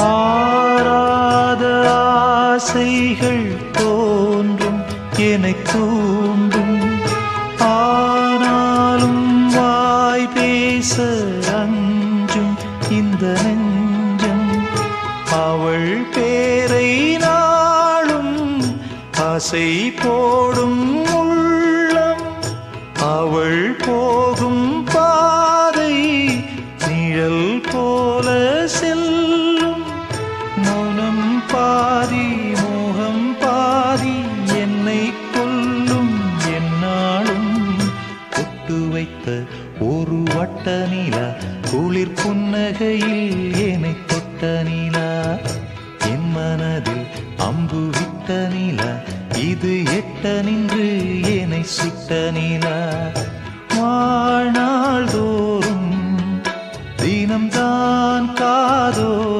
ஆராத ஆசைகள் தோன்றும் என்னைத் தூண்டும். ஆனாலும் வாய் பேச அஞ்சும் இந்த நெஞ்சம். அவள் பேரை நாளும் ஆசை போடும் உள்ளம். அவள் போகும் பாதை நிழல் போல செல்லும். மௌனம் பாதி மோகம் பாதி என்னை கொல்லும் என்னாலும். பொட்டு வைத்த ஒரு வட்ட நிலா குளிர் புன்னகையில் என்னை தொட்ட நிலா. என் மனதில் அம்பு விட்ட நிலா இது எட்ட நின்று என்னை சுட்ட நிலா. வாழ்நாள் தோறும் தினம்தான் காதோ